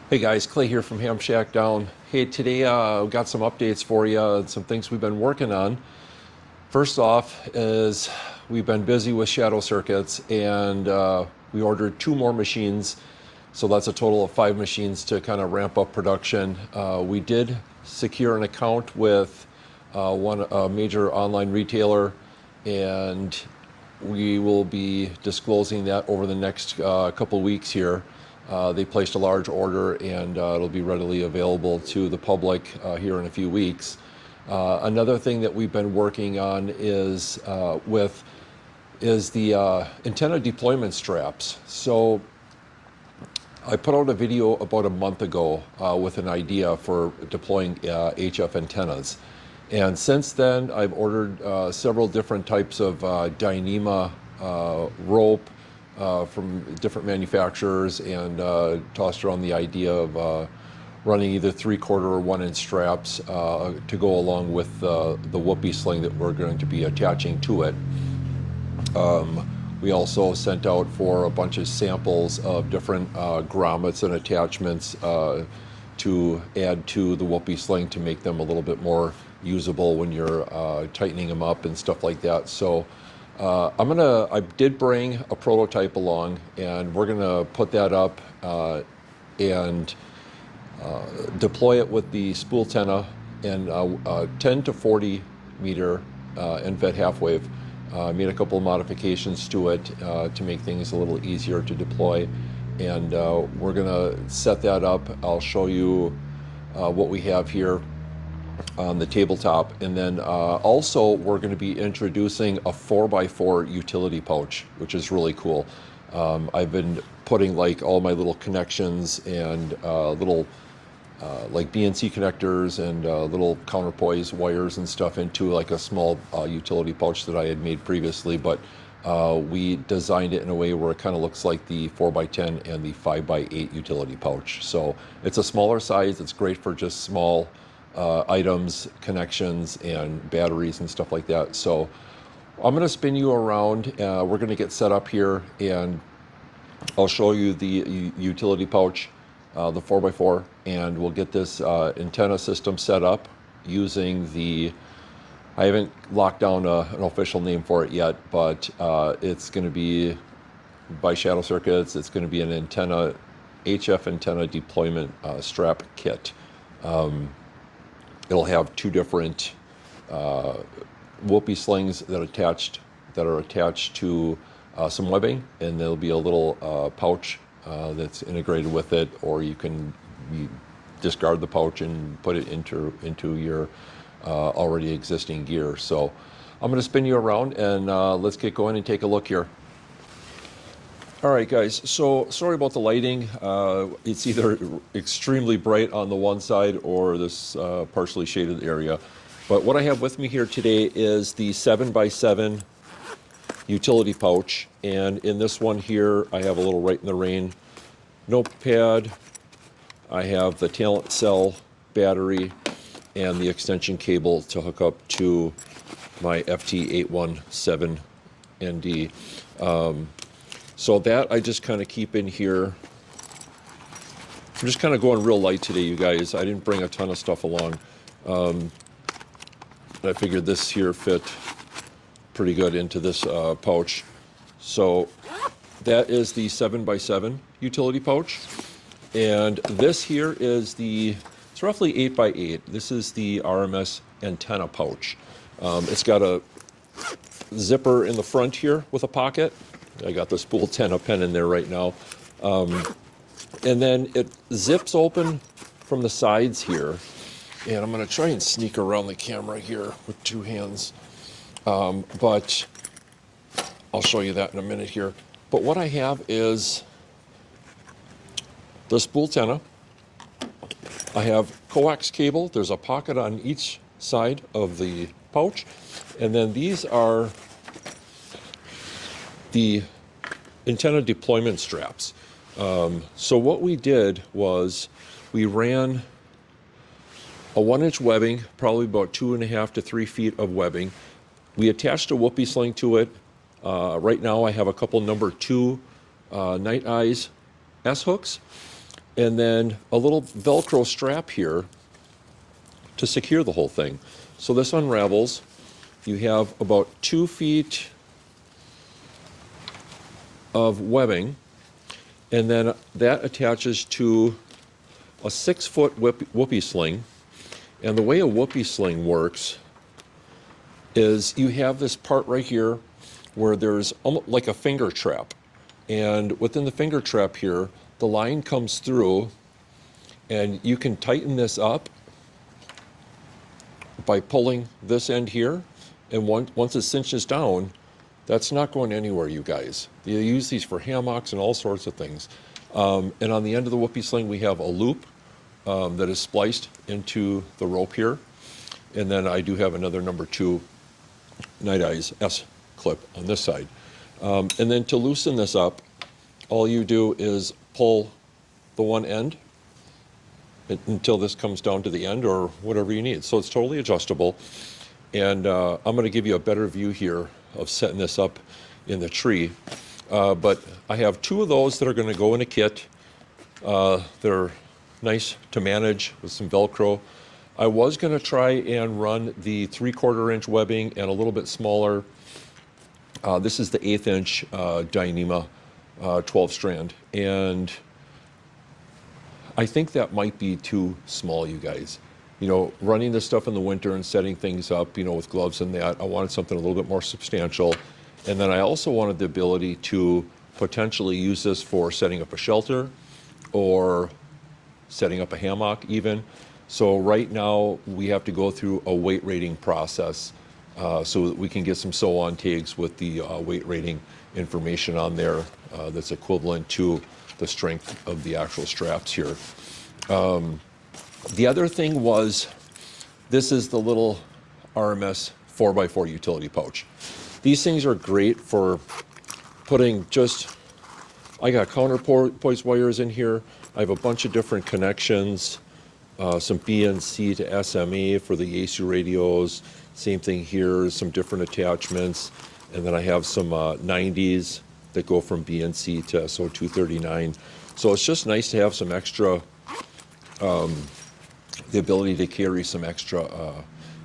Hey guys, Clay here from Ham Shack Down. Hey, today I've got some updates for you and some things we've been working on. First off is we've been busy with shadow circuits and we ordered 2 more machines. So that's a total of 5 machines to kind of ramp up production. We did secure an account with a major online retailer, and we will be disclosing that over the next couple weeks here. They placed a large order, and it'll be readily available to the public here in a few weeks. Another thing that we've been working on is the antenna deployment straps. So I put out a video about a month ago with an idea for deploying HF antennas. And since then, I've ordered several different types of Dyneema rope from different manufacturers, and tossed around the idea of running either 3/4 or 1-inch straps to go along with the whoopee sling that we're going to be attaching to it. We also sent out for a bunch of samples of different grommets and attachments to add to the whoopee sling to make them a little bit more usable when you're tightening them up and stuff like that. So I did bring a prototype along, and we're gonna put that up and deploy it with the spool antenna and 10 to 40 meter end-fed half wave. Made a couple of modifications to it to make things a little easier to deploy, and we're gonna set that up. I'll show you what we have here on the tabletop, and then also we're going to be introducing a 4x4 utility pouch, which is really cool. I've been putting like all my little connections and little like BNC connectors and little counterpoise wires and stuff into like a small utility pouch that I had made previously, but we designed it in a way where it kind of looks like the 4x10 and the 5x8 utility pouch. So it's a smaller size. It's great for just small items, connections, and batteries and stuff like that. So I'm going to spin you around. We're going to get set up here, and I'll show you the utility pouch, the 4x4, and we'll get this antenna system set up using I haven't locked down an official name for it yet, but it's going to be by Shadow Circuits. It's going to be an HF antenna deployment strap kit. It'll have 2 different whoopee slings that are attached to some webbing, and there'll be a little pouch that's integrated with it, or you can discard the pouch and put it into your already existing gear. So I'm going to spin you around, and let's get going and take a look here. All right, guys, so sorry about the lighting. It's either extremely bright on the one side or this partially shaded area. But what I have with me here today is the 7x7 utility pouch. And in this one here, I have a little Right in the Rain notepad. I have the Talent Cell battery and the extension cable to hook up to my FT817ND. So that I just kind of keep in here. I'm just kind of going real light today, you guys. I didn't bring a ton of stuff along. I figured this here fit pretty good into this pouch. So that is the 7x7 utility pouch. And this here is it's roughly 8x8. This is the RMS antenna pouch. It's got a zipper in the front here with a pocket. I got the spool antenna pen in there right now. And then it zips open from the sides here. And I'm going to try and sneak around the camera here with 2 hands. But I'll show you that in a minute here. But what I have is the spool antenna. I have coax cable. There's a pocket on each side of the pouch. And then these are the antenna deployment straps. So what we did was we ran a 1-inch webbing, probably about 2.5 to 3 feet of webbing. We attached a whoopee sling to it. Right now I have a couple number 2 Night Eyes S hooks, and then a little Velcro strap here to secure the whole thing. So this unravels. You have about 2 feet of webbing, and then that attaches to a 6-foot whoopee sling. And the way a whoopee sling works is you have this part right here where there's almost like a finger trap. And within the finger trap here, the line comes through, and you can tighten this up by pulling this end here. And once it cinches down, that's not going anywhere, you guys. You use these for hammocks and all sorts of things. And on the end of the whoopee sling, we have a loop that is spliced into the rope here. And then I do have another number 2 Night Eyes S clip on this side. And then to loosen this up, all you do is pull the one end until this comes down to the end, or whatever you need. So it's totally adjustable. And I'm going to give you a better view here of setting this up in the tree. But I have 2 of those that are going to go in a kit. They're nice to manage with some Velcro. I was going to try and run the 3/4 inch webbing and a little bit smaller. This is the 1/8 inch Dyneema 12 strand. And I think that might be too small, you guys. You know, running this stuff in the winter and setting things up, you know, with gloves and that, I wanted something a little bit more substantial. And then I also wanted the ability to potentially use this for setting up a shelter or setting up a hammock even. So right now we have to go through a weight rating process so that we can get some sew-on tags with the weight rating information on there that's equivalent to the strength of the actual straps here. The other thing was, this is the little RMS 4x4 utility pouch. These things are great for putting I got counterpoise wires in here. I have a bunch of different connections, some BNC to SMA for the AC radios. Same thing here, some different attachments. And then I have some 90s that go from BNC to SO239. So it's just nice to have some extra, the ability to carry some extra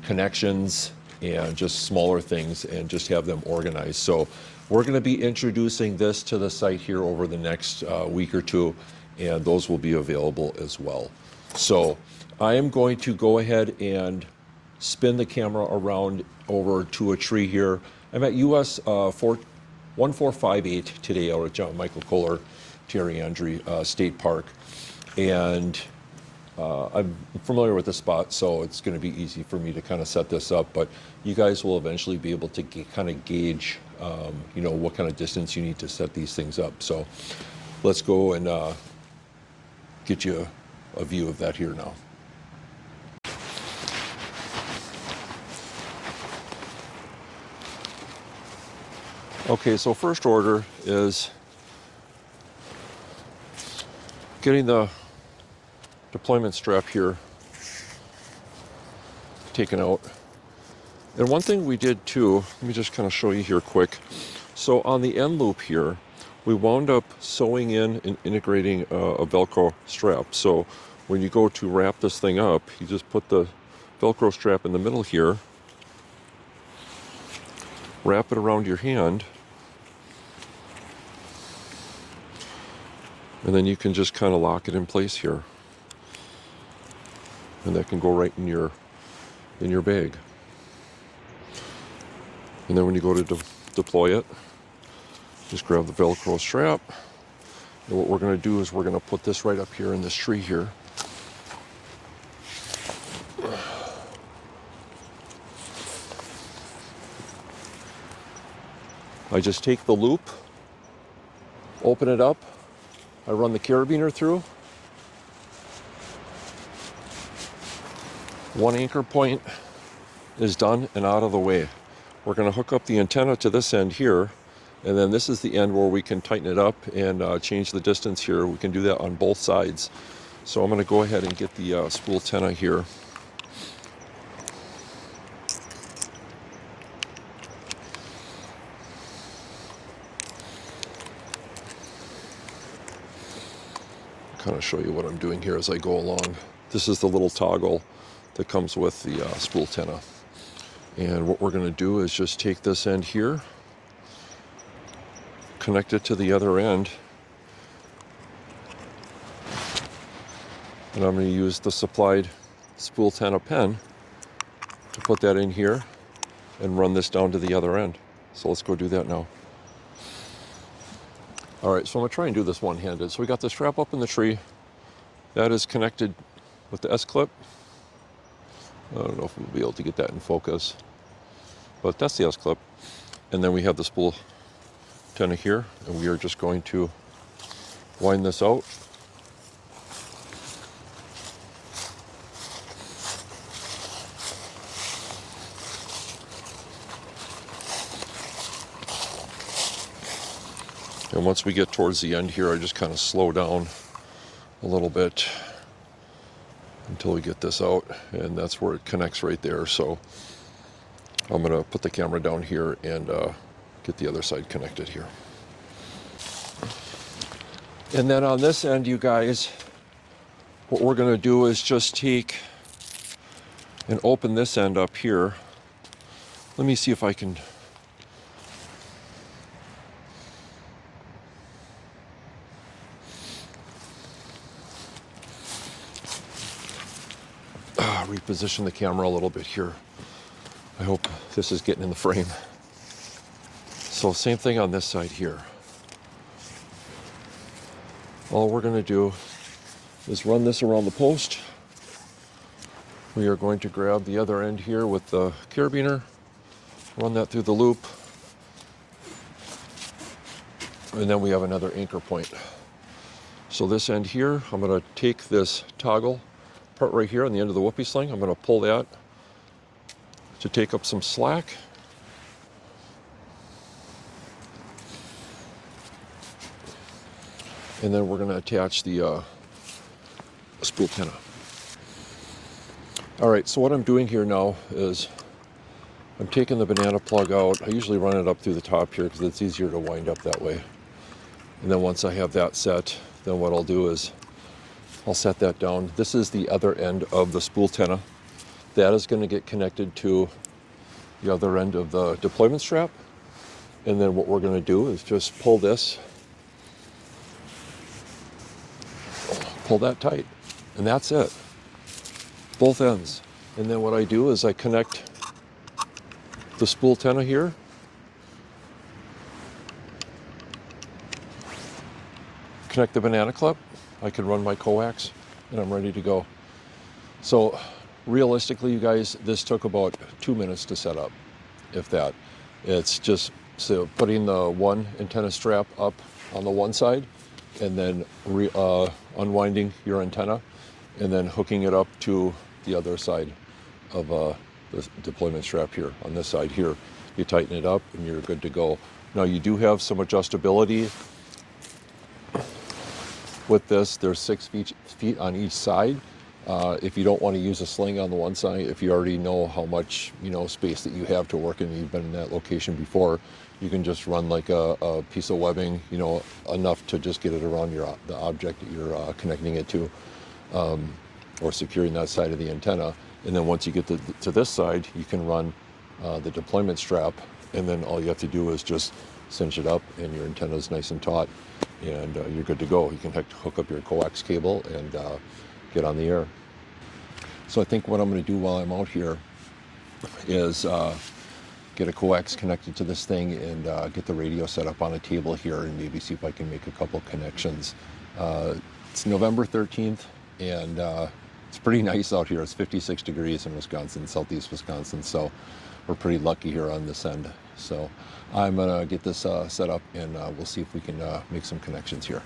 connections and just smaller things and just have them organized. So we're going to be introducing this to the site here over the next week or 2, and those will be available as well. So I am going to go ahead and spin the camera around over to a tree here. I'm at US 1458 today out at John Michael Kohler Terry Andre State Park. And I'm familiar with the spot, so it's going to be easy for me to kind of set this up. But you guys will eventually be able to kind of gauge, you know, what kind of distance you need to set these things up. So let's go and get you a view of that here now. Okay, so first order is getting the deployment strap here taken out. And one thing we did too, let me just kind of show you here quick. So on the end loop here, we wound up sewing in and integrating a Velcro strap. So when you go to wrap this thing up, you just put the Velcro strap in the middle here, wrap it around your hand, and then you can just kind of lock it in place here. And that can go right in your bag. And then when you go to deploy it, just grab the Velcro strap. And what we're going to do is we're going to put this right up here in this tree here. I just take the loop, open it up, I run the carabiner through. One anchor point is done and out of the way. We're going to hook up the antenna to this end here, and then this is the end where we can tighten it up and change the distance here. We can do that on both sides. So I'm going to go ahead and get the spool antenna here. kind of show you what I'm doing here as I go along. This is the little toggle that comes with the spool antenna. And what we're going to do is just take this end here, connect it to the other end, and I'm going to use the supplied spool antenna pen to put that in here and run this down to the other end. So let's go do that now. All right, so I'm going to try and do this one-handed. So we got the strap up in the tree. That is connected with the S-clip. I don't know if we'll be able to get that in focus, but that's the S-clip. And then we have the spool antenna here, and we are just going to wind this out. And once we get towards the end here, I just kind of slow down a little bit until we get this out, and that's where it connects right there. So I'm going to put the camera down here and get the other side connected here. And then on this end, you guys, what we're going to do is just take and open this end up here. Let me see if I can reposition the camera a little bit here. I hope this is getting in the frame. So same thing on this side here. All we're going to do is run this around the post. We are going to grab the other end here with the carabiner, run that through the loop, and then we have another anchor point. So this end here, I'm going to take this toggle part right here on the end of the whoopee sling. I'm going to pull that to take up some slack. And then we're going to attach the spool antenna. All right, so what I'm doing here now is I'm taking the banana plug out. I usually run it up through the top here because it's easier to wind up that way. And then once I have that set, then what I'll do is I'll set that down. This is the other end of the spool antenna. That is going to get connected to the other end of the deployment strap. And then what we're going to do is just pull this, pull that tight, and that's it. Both ends. And then what I do is I connect the spool antenna here, connect the banana clip. I can run my coax and I'm ready to go. So realistically, you guys, this took about 2 minutes to set up, if that. It's just putting the one antenna strap up on the one side and then unwinding your antenna and then hooking it up to the other side of the deployment strap here. On this side here, you tighten it up and you're good to go. Now you do have some adjustability with this. There's 6 feet on each side. If you don't want to use a sling on the one side, if you already know how much space that you have to work in, you've been in that location before, you can just run like a piece of webbing, enough to just get it around the object that you're connecting it to, or securing that side of the antenna. And then once you get to this side, you can run the deployment strap, and then all you have to do is just cinch it up, and your antenna is nice and taut, and you're good to go. You can hook up your coax cable and get on the air. So I think what I'm going to do while I'm out here is get a coax connected to this thing and get the radio set up on a table here and maybe see if I can make a couple connections. It's November 13th, and it's pretty nice out here. It's 56 degrees in Wisconsin, southeast Wisconsin, so we're pretty lucky here on this end. So I'm gonna get this set up, and we'll see if we can make some connections here.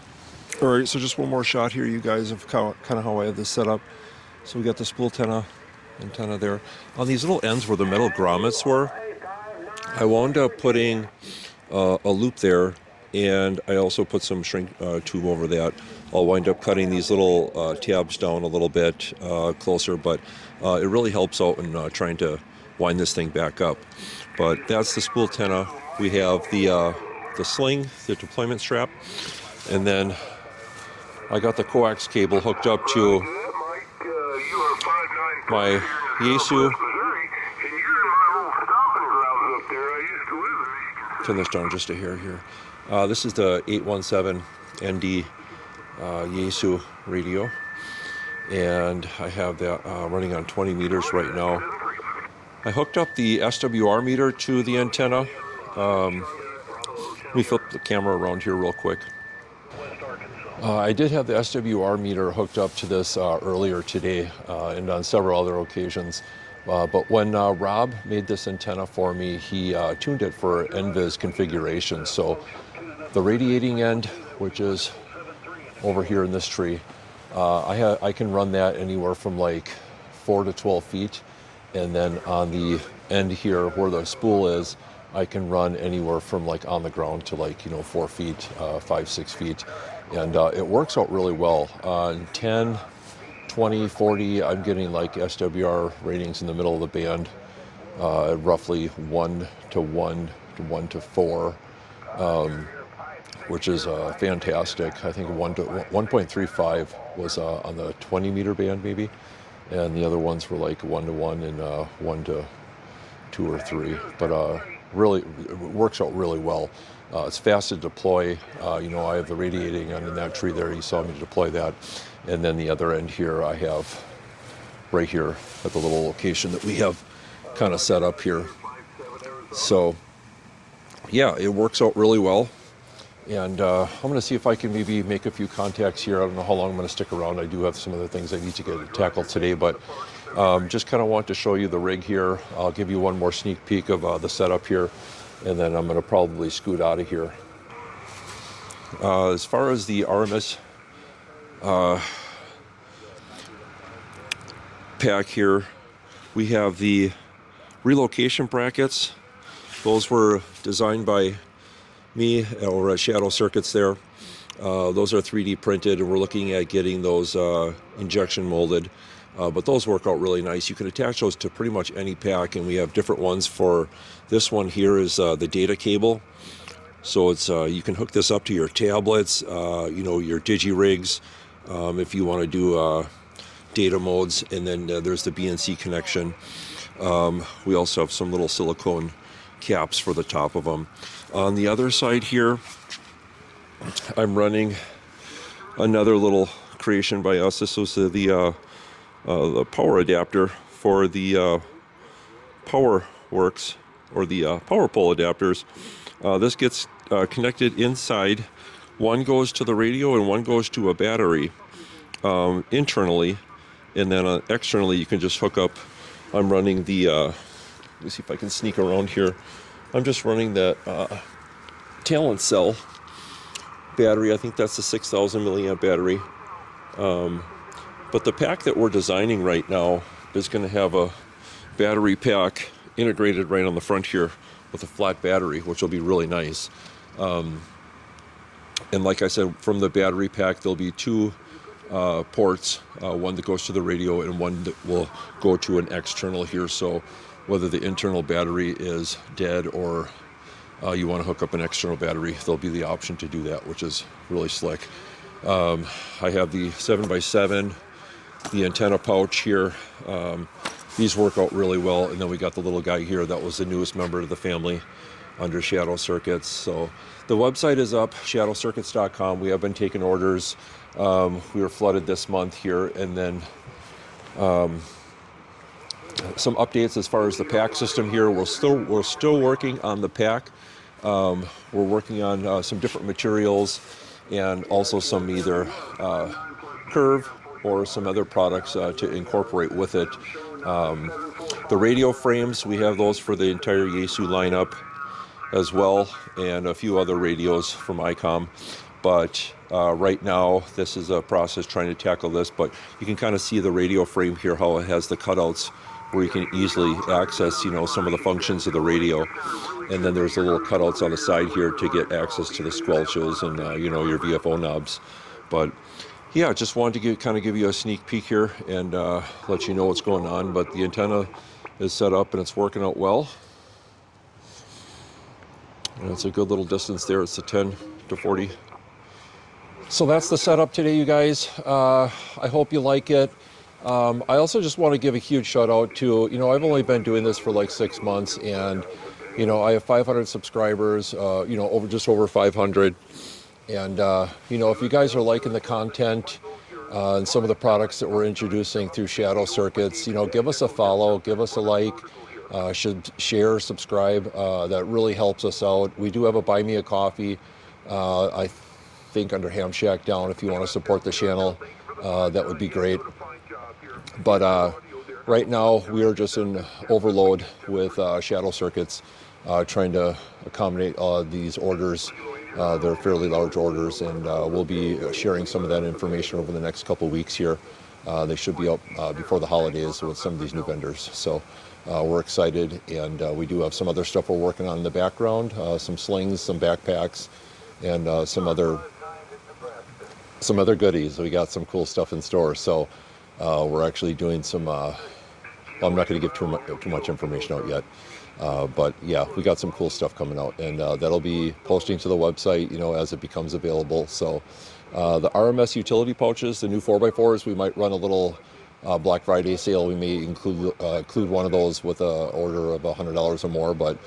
All right, so just one more shot here, you guys, of kind of how I have this set up. So we got the spool antenna there. On these little ends where the metal grommets were, I wound up putting a loop there, and I also put some shrink tube over that. I'll wind up cutting these little tabs down a little bit closer, but it really helps out in trying to wind this thing back up. But that's the spool antenna. We have the sling, the deployment strap, and then I got the coax cable hooked up to my Yaesu. Turn this down just a hair here. This is the 817 ND Yaesu radio, and I have that running on 20 meters right now. I hooked up the SWR meter to the antenna. Let me flip the camera around here real quick. I did have the SWR meter hooked up to this earlier today and on several other occasions. But when Rob made this antenna for me, he tuned it for NVIS configuration. So the radiating end, which is over here in this tree, I can run that anywhere from like 4 to 12 feet. And then on the end here where the spool is, I can run anywhere from like on the ground to like, 4 feet, 5, 6 feet. And it works out really well. On 10, 20, 40, I'm getting like SWR ratings in the middle of the band, roughly 1 to 1 to 1 to 4, which is fantastic. I think 1.35 was on the 20 meter band maybe, and the other ones were like 1 to 1 and 1 to 2 or 3. But really, it works out really well. It's fast to deploy. I have the radiating end in that tree there. You saw me deploy that. And then the other end here I have right here at the little location that we have kind of set up here. So yeah, it works out really well. And I'm going to see if I can maybe make a few contacts here. I don't know how long I'm going to stick around. I do have some other things I need to get tackled today, but just kind of want to show you the rig here. I'll give you one more sneak peek of the setup here, and then I'm going to probably scoot out of here. As far as the RMS pack here, we have the relocation brackets. Those were designed by me over at Shadow Circuits there. Those are 3D printed, and we're looking at getting those injection molded. But those work out really nice. You can attach those to pretty much any pack, and we have different ones. For this one here is the data cable. So it's you can hook this up to your tablets, your digi-rigs, if you want to do data modes, and then there's the BNC connection. We also have some little silicone caps for the top of them. On the other side here, I'm running another little creation by us. This was the power adapter for the Power Works, or the power pole adapters. This gets connected inside. One goes to the radio and one goes to a battery internally, and then externally you can just hook up. I'm running the let me see if I can sneak around here. I'm just running that Talent Cell battery. I think that's a 6,000 milliamp battery. But the pack that we're designing right now is going to have a battery pack integrated right on the front here with a flat battery, which will be really nice. And like I said, from the battery pack, there'll be two ports, one that goes to the radio and one that will go to an external here. So whether the internal battery is dead or you want to hook up an external battery, there'll be the option to do that, which is really slick. I have the 7x7, the antenna pouch here. These work out really well. And then we got the little guy here that was the newest member of the family under Shadow Circuits. So the website is up, shadowcircuits.com. We have been taking orders. We were flooded this month here. And then some updates as far as the pack system here. We're still working on the pack. We're working on some different materials and also some either curve or some other products to incorporate with it. The radio frames, we have those for the entire Yaesu lineup as well, and a few other radios from ICOM. But right now, this is a process trying to tackle this, but you can kind of see the radio frame here, how it has the cutouts where you can easily access, some of the functions of the radio. And then there's the little cutouts on the side here to get access to the squelches and, your VFO knobs. But yeah, just wanted to give you a sneak peek here and let you know what's going on. But the antenna is set up and it's working out well. And it's a good little distance there. It's a 10 to 40 So that's the setup today, you guys. I hope you like it. I also just want to give a huge shout out to, I've only been doing this for like 6 months, and, I have 500 subscribers, over 500. And, if you guys are liking the content and some of the products that we're introducing through Shadow Circuits, give us a follow, give us a like, should share, subscribe. That really helps us out. We do have a Buy Me a Coffee. I think under Ham Shack down if you want to support the channel, that would be great. But right now we are just in overload with Shadow Circuits, trying to accommodate these orders. They're fairly large orders, and we'll be sharing some of that information over the next couple weeks here. They should be up before the holidays with some of these new vendors. So we're excited, and we do have some other stuff we're working on in the background, some slings, some backpacks, and some other goodies. We got some cool stuff in store. So we're actually doing some, well, I'm not going to give too much information out yet. But yeah, we got some cool stuff coming out, and that'll be posting to the website, as it becomes available. So the RMS utility pouches, the new 4x4s, we might run a little Black Friday sale. We may include one of those with an order of $100 or more. But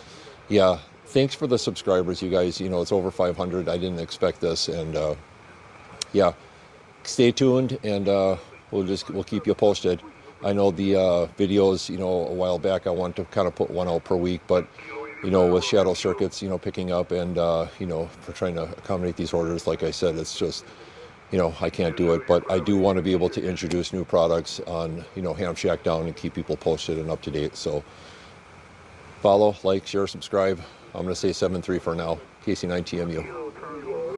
yeah, thanks for the subscribers, you guys. It's over 500. I didn't expect this, and yeah, stay tuned, and we'll keep you posted. I know the videos, a while back I wanted to kind of put one out per week, but with Shadow Circuits, picking up, and for trying to accommodate these orders, like I said, it's just, I can't do it. But I do want to be able to introduce new products on, Ham Shack Down, and keep people posted and up to date. So follow, like, share, subscribe. I'm going to say 7-3 for now. KC9TMU.